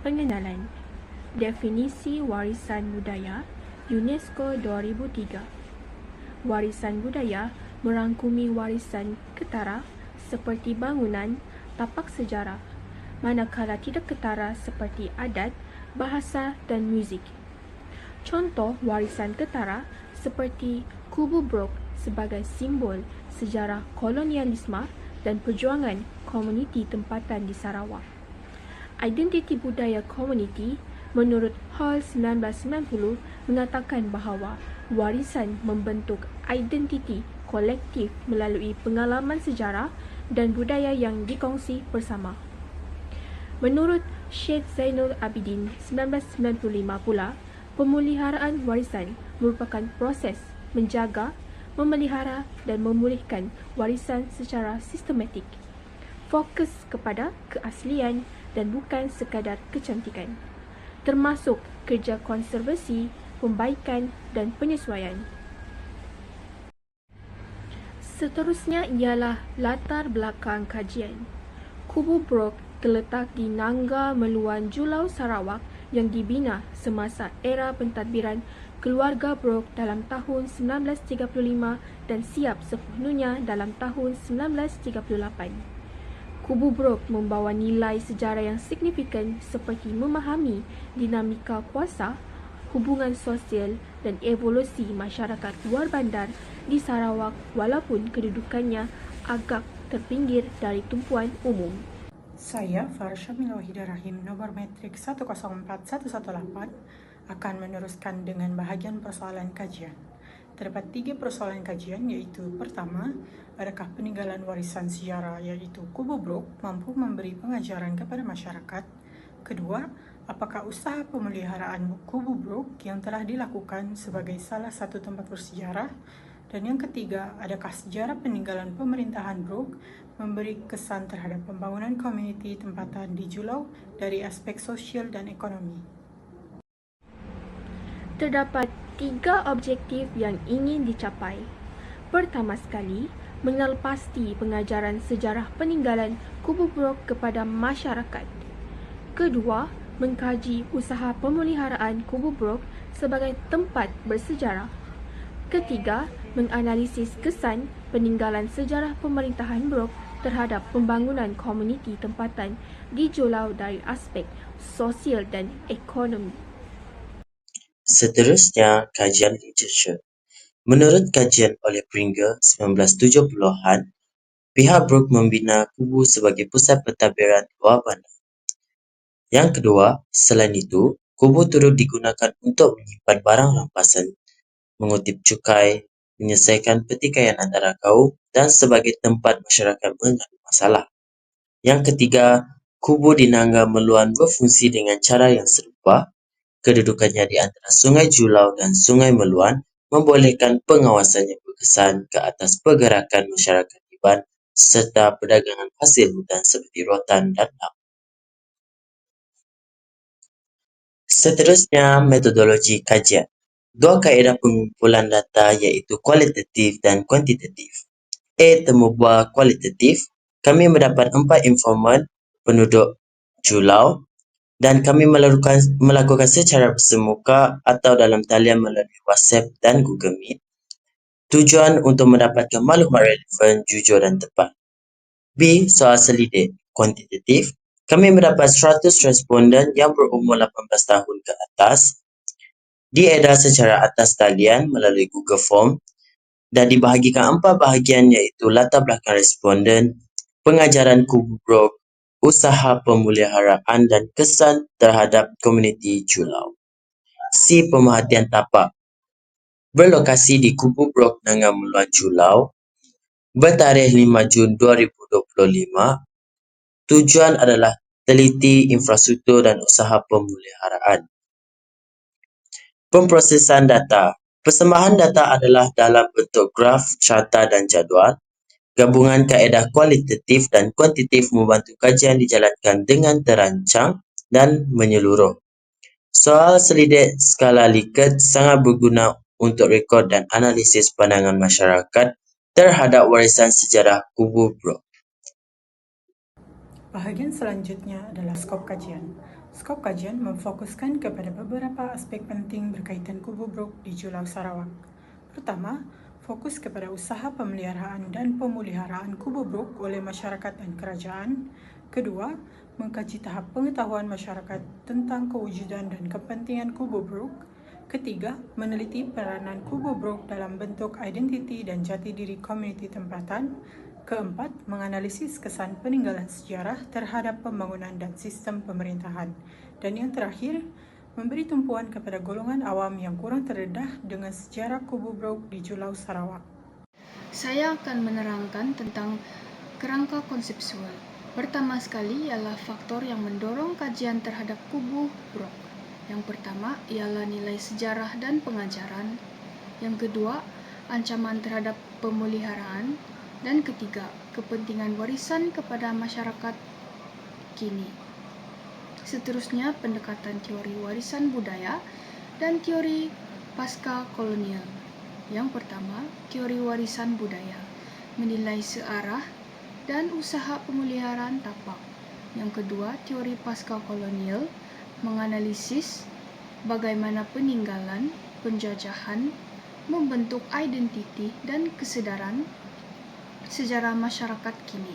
Pengenalan. Definisi warisan budaya UNESCO 2003. Warisan budaya merangkumi warisan ketara seperti bangunan, tapak sejarah, manakala tidak ketara seperti adat, bahasa dan muzik. Contoh warisan ketara seperti Kubu Brok sebagai simbol sejarah kolonialisme dan perjuangan komuniti tempatan di Sarawak. Identiti budaya komuniti menurut Hall 1990 mengatakan bahawa warisan membentuk identiti kolektif melalui pengalaman sejarah dan budaya yang dikongsi bersama. Menurut Syed Zainul Abidin 1995 pula, pemeliharaan warisan merupakan proses menjaga, memelihara dan memulihkan warisan secara sistematik. Fokus kepada keaslian dan bukan sekadar kecantikan, termasuk kerja konservasi, pembaikan dan penyesuaian. Seterusnya ialah latar belakang kajian. Kubu Brok terletak di Nangga Meluan Julau Sarawak yang dibina semasa era pentadbiran keluarga Brok dalam tahun 1935 dan siap sepenuhnya dalam tahun 1938. Kubu Brok membawa nilai sejarah yang signifikan seperti memahami dinamika kuasa, hubungan sosial dan evolusi masyarakat luar bandar di Sarawak walaupun kedudukannya agak terpinggir dari tumpuan umum. Saya, Farsha bin Wahidah Rahim, nomor metrik 104118, akan meneruskan dengan bahagian persoalan kajian. Terdapat 3 persoalan kajian, iaitu pertama, adakah peninggalan warisan sejarah iaitu Kubu Brok mampu memberi pengajaran kepada masyarakat? Kedua, apakah usaha pemeliharaan Kubu Brok yang telah dilakukan sebagai salah satu tempat bersejarah? Dan yang ketiga, adakah sejarah peninggalan pemerintahan Brok memberi kesan terhadap pembangunan komuniti tempatan di Julau dari aspek sosial dan ekonomi? Terdapat 3 objektif yang ingin dicapai. Pertama sekali, mengenal pasti pengajaran sejarah peninggalan Kubu Brok kepada masyarakat. Kedua, mengkaji usaha pemeliharaan Kubu Brok sebagai tempat bersejarah. Ketiga, menganalisis kesan peninggalan sejarah pemerintahan Brok terhadap pembangunan komuniti tempatan di Julau dari aspek sosial dan ekonomi. Seterusnya, kajian literatur. Menurut kajian oleh Pringle 1970-an, pihak Brok membina Kubu sebagai pusat pentadbiran luar bandar. Yang kedua, selain itu, Kubu turut digunakan untuk menyimpan barang rampasan, mengutip cukai, menyelesaikan pertikaian antara kaum dan sebagai tempat masyarakat mengadu masalah. Yang ketiga, Kubu di Nangga Meluan berfungsi dengan cara yang serupa. Kedudukannya di antara Sungai Julau dan Sungai Meluan membolehkan pengawasannya berkesan ke atas pergerakan masyarakat Iban serta perdagangan hasil hutan seperti rotan dan lam. Seterusnya, metodologi kajian. 2 kaedah pengumpulan data iaitu kualitatif dan kuantitatif. Temu buah kualitatif, kami mendapat 4 informan penduduk Julau dan kami melakukan secara bersemuka atau dalam talian melalui WhatsApp dan Google Meet. Tujuan untuk mendapatkan maklumat relevan, jujur dan tepat. B. Soal selidik kuantitatif. Kami mendapat 100 responden yang berumur 18 tahun ke atas. Diedar secara atas talian melalui Google Form dan dibahagikan 4 bahagian iaitu latar belakang responden, pengajaran Kubu Brok, usaha pemeliharaan dan kesan terhadap komuniti Julau. C. Pemerhatian tapak. Berlokasi di Kubu Brok Nangga Meluan Julau, bertarikh 5 Jun 2025. Tujuan adalah teliti infrastruktur dan usaha pemeliharaan. Pemprosesan data. Persembahan data adalah dalam bentuk graf, carta dan jadual. Gabungan kaedah kualitatif dan kuantitatif membantu kajian dijalankan dengan terancang dan menyeluruh. Soal selidik skala Likert sangat berguna untuk rekod dan analisis pandangan masyarakat terhadap warisan sejarah Kubu Brok. Bahagian selanjutnya adalah skop kajian. Skop kajian memfokuskan kepada beberapa aspek penting berkaitan Kubu Brok di Julau Sarawak. Pertama, fokus kepada usaha pemeliharaan dan pemeliharaan Kubu Brok oleh masyarakat dan kerajaan. Kedua, mengkaji tahap pengetahuan masyarakat tentang kewujudan dan kepentingan Kubu Brok. Ketiga, meneliti peranan Kubu Brok dalam bentuk identiti dan jati diri komuniti tempatan. Keempat, menganalisis kesan peninggalan sejarah terhadap pembangunan dan sistem pemerintahan. Dan yang terakhir, memberi tumpuan kepada golongan awam yang kurang terdedah dengan sejarah Kubu Brok di Julau Sarawak. Saya akan menerangkan tentang kerangka konseptual. Pertama sekali ialah faktor yang mendorong kajian terhadap Kubu Brok. Yang pertama ialah nilai sejarah dan pengajaran. Yang kedua, ancaman terhadap pemeliharaan. Dan ketiga, kepentingan warisan kepada masyarakat kini. Seterusnya, pendekatan teori warisan budaya dan teori pasca kolonial. Yang pertama, teori warisan budaya menilai searah dan usaha pemeliharaan tapak. Yang kedua, teori pasca kolonial menganalisis bagaimana peninggalan, penjajahan membentuk identiti dan kesedaran sejarah masyarakat kini.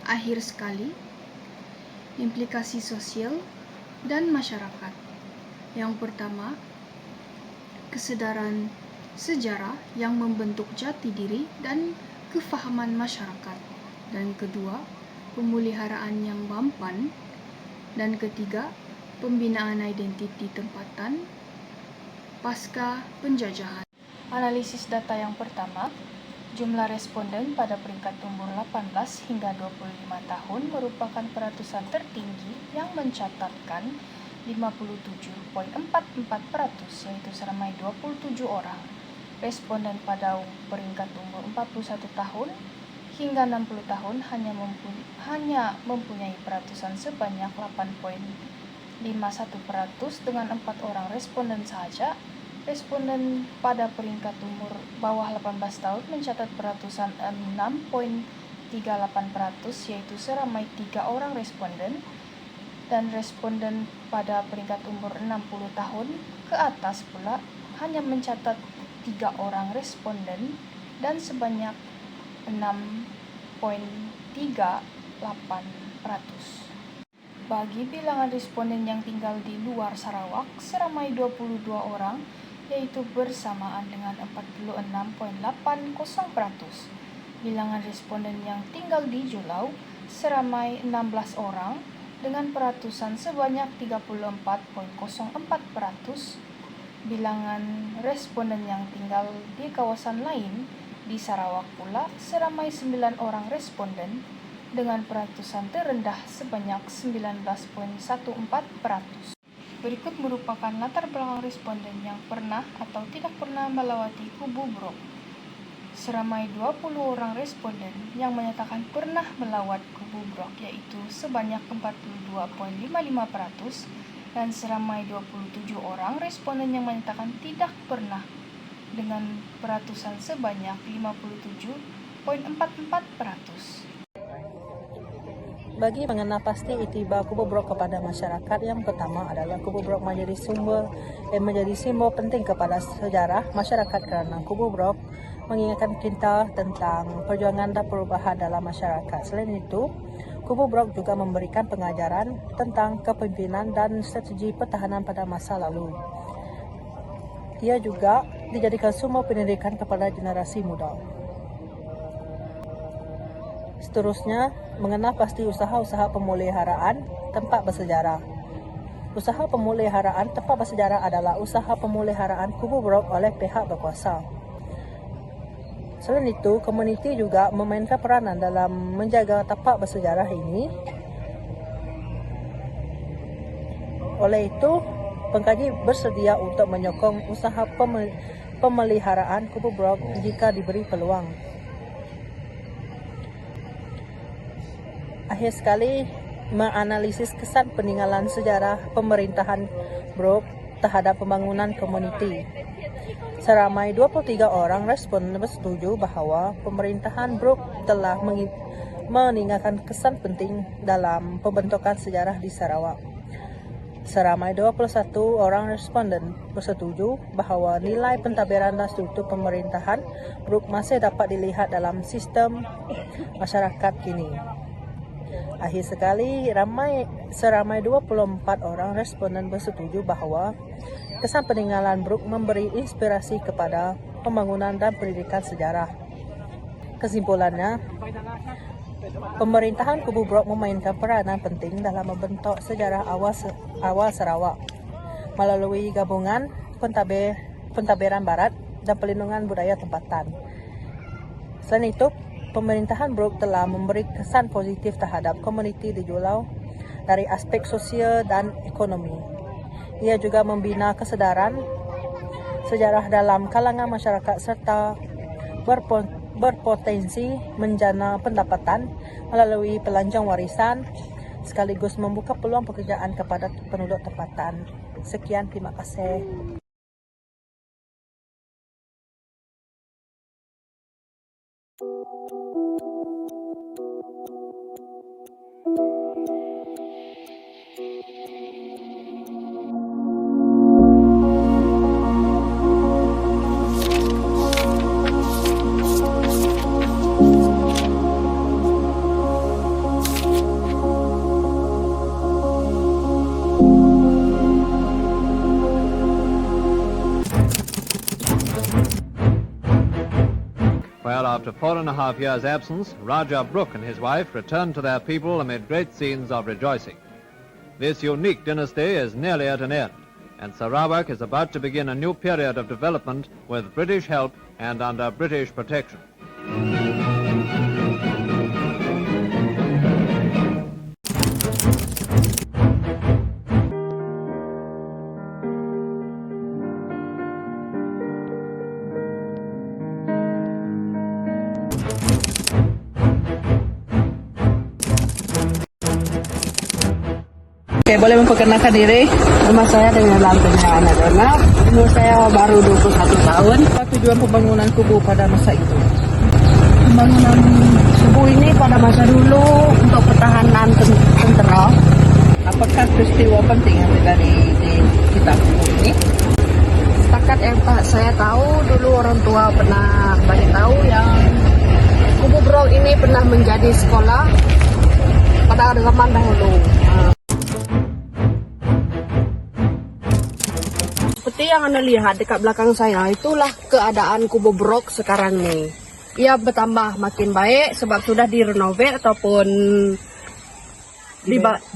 Akhir sekali, implikasi sosial dan masyarakat. Yang pertama, kesedaran sejarah yang membentuk jati diri dan kefahaman masyarakat. Dan kedua, pemeliharaan yang mampan. Dan ketiga, pembinaan identiti tempatan pasca penjajahan. Analisis data yang pertama, jumlah responden pada peringkat umur 18 hingga 25 tahun merupakan peratusan tertinggi yang mencatatkan 57,44%, yaitu seramai 27 orang. Responden pada peringkat umur 41 tahun hingga 60 tahun hanya mempunyai peratusan sebanyak 8,51% dengan 4 orang responden sahaja. Responden pada peringkat umur bawah 18 tahun mencatat peratusan 6,38%, yaitu seramai 3 orang responden, dan responden pada peringkat umur 60 tahun ke atas pula hanya mencatat 3 orang responden dan sebanyak 6,38%. Bagi bilangan responden yang tinggal di luar Sarawak, seramai 22 orang, yaitu bersamaan dengan 46,80%. Bilangan responden yang tinggal di Julau seramai 16 orang dengan peratusan sebanyak 34,04%. Bilangan responden yang tinggal di kawasan lain di Sarawak pula seramai 9 orang responden dengan peratusan terendah sebanyak 19,14%. Berikut merupakan latar belakang responden yang pernah atau tidak pernah melewati Kubu Brok. Seramai 20 orang responden yang menyatakan pernah melawat Kubu Brok, yaitu sebanyak 42,55%, dan seramai 27 orang responden yang menyatakan tidak pernah dengan peratusan sebanyak 57,44%. Bagi mengenal pasti itibar Kubu Brok kepada masyarakat, yang pertama adalah Kubu Brok menjadi simbol penting kepada sejarah masyarakat kerana Kubu Brok mengingatkan kita tentang perjuangan dan perubahan dalam masyarakat. Selain itu, Kubu Brok juga memberikan pengajaran tentang kepimpinan dan strategi pertahanan pada masa lalu. Ia juga dijadikan sumber pendidikan kepada generasi muda. Seterusnya, mengenal pasti usaha-usaha pemeliharaan tempat bersejarah. Usaha pemeliharaan tempat bersejarah adalah usaha pemeliharaan Kubu Brok oleh pihak berkuasa. Selain itu, komuniti juga memainkan peranan dalam menjaga tapak bersejarah ini. Oleh itu, pengkaji bersedia untuk menyokong usaha pemeliharaan Kubu Brok jika diberi peluang. Akhir sekali, menganalisis kesan peninggalan sejarah pemerintahan Brok terhadap pembangunan komuniti. Seramai 23 orang responden bersetuju bahawa pemerintahan Brok telah meninggalkan kesan penting dalam pembentukan sejarah di Sarawak. Seramai 21 orang responden bersetuju bahawa nilai pentadbiran dan struktur pemerintahan Brooke masih dapat dilihat dalam sistem masyarakat kini. Akhir sekali, seramai 24 orang responden bersetuju bahawa kesan peninggalan Brooke memberi inspirasi kepada pembangunan dan pendidikan sejarah. Kesimpulannya, pemerintahan Kubu Brooke memainkan peranan penting dalam membentuk sejarah awal Sarawak melalui gabungan pentadbiran barat dan pelindungan budaya tempatan. Selain itu, pemerintahan Brooke telah memberi kesan positif terhadap komuniti di Julau dari aspek sosial dan ekonomi. Ia juga membina kesedaran sejarah dalam kalangan masyarakat serta berpotensi menjana pendapatan melalui pelancong warisan sekaligus membuka peluang pekerjaan kepada penduduk tempatan. Sekian, terima kasih. Well, after 4.5 years' absence, Raja Brooke and his wife returned to their people amid great scenes of rejoicing. This unique dynasty is nearly at an end, and Sarawak is about to begin a new period of development with British help and under British protection. Oke, boleh memperkenalkan diri. Nama saya dengan Lantanya Anadona. Umur saya baru 21 tahun. Apa tujuan pembangunan Kubu pada masa itu? Pembangunan Kubu ini pada masa dulu untuk pertahanan tentera. Apakah peristiwa penting yang terjadi di kita Kubu ini? Setakat yang saya tahu, dulu orang tua pernah banyak tahu yang Kubu Brooke ini pernah menjadi sekolah pada zaman dahulu. Seperti yang Anda lihat dekat belakang saya, itulah keadaan Kubu Brooke sekarang nih. Ia bertambah makin baik sebab sudah direnovate ataupun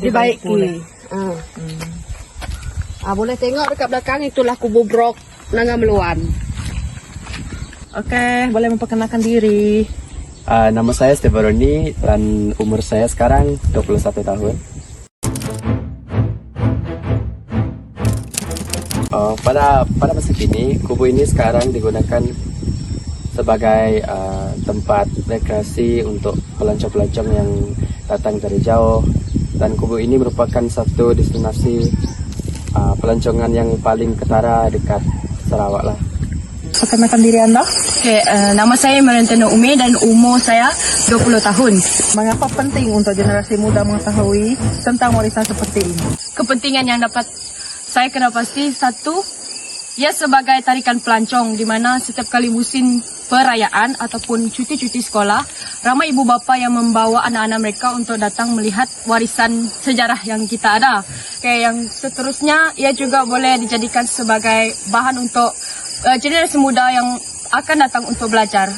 dibaiki. Boleh tengok dekat belakang, itulah Kubu Brooke Nangga Meluan. Oke, boleh memperkenalkan diri. Nama saya Stevaroni dan umur saya sekarang 21 tahun. Pada masa kini, kubu ini sekarang digunakan sebagai tempat rekreasi untuk pelancong-pelancong yang datang dari jauh, dan kubu ini merupakan satu destinasi pelancongan yang paling ketara dekat Sarawak lah. Perkenalkan diri Anda. Oke, nama saya Marantana Ume dan umur saya 20 tahun. Mengapa penting untuk generasi muda mengetahui tentang warisan seperti ini? Kepentingan yang dapat saya kena pasti, satu, ia sebagai tarikan pelancong di mana setiap kali musim perayaan ataupun cuti-cuti sekolah, ramai ibu bapa yang membawa anak-anak mereka untuk datang melihat warisan sejarah yang kita ada. Oke, yang seterusnya, ia juga boleh dijadikan sebagai bahan untuk generasi muda yang akan datang untuk belajar.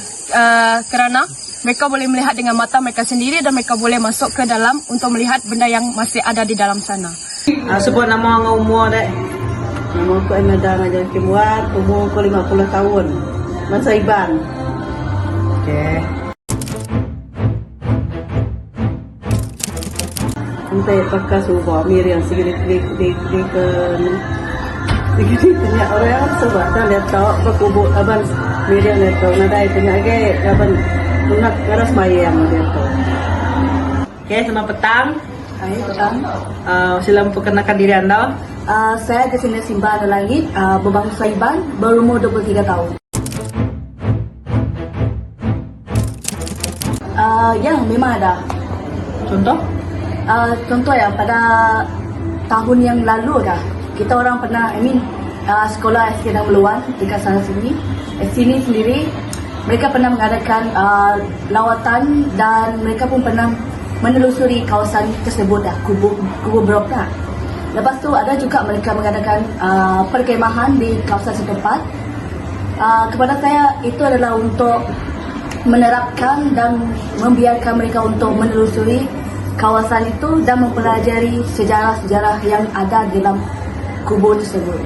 Kerana mereka boleh melihat dengan mata mereka sendiri dan mereka boleh masuk ke dalam untuk melihat benda yang masih ada di dalam sana. Sebut nama dengan umur dek. Nama aku Imelda Ngajar Kimuat, umur aku 50 tahun. Masa Iban. Okey. Sampai pakai subah Miriam segini di ke tanya orang sebab dah lihat tahu berkubur aban Miriam lihat tahu nadai tanya ke aban nak keras mayang lihat tahu. Okey, selamat petang. Hai, petang. Sila memperkenalkan diri Anda. Saya kesini Simba Ada Langit, berbangsa Iban, berumur 23 tahun. Ya, memang ada. Contoh? Contoh ya, pada tahun yang lalu dah, kita orang pernah, sekolah SK Negeri Meluan dekat sana sini, sini sendiri, mereka pernah mengadakan lawatan dan mereka pun pernah menelusuri kawasan tersebut dah, Kubu Brok dah. Lepas tu ada juga mereka mengadakan perkemahan di kawasan setempat. Kepada saya itu adalah untuk menerapkan dan membiarkan mereka untuk menelusuri kawasan itu dan mempelajari sejarah-sejarah yang ada dalam kubur tersebut.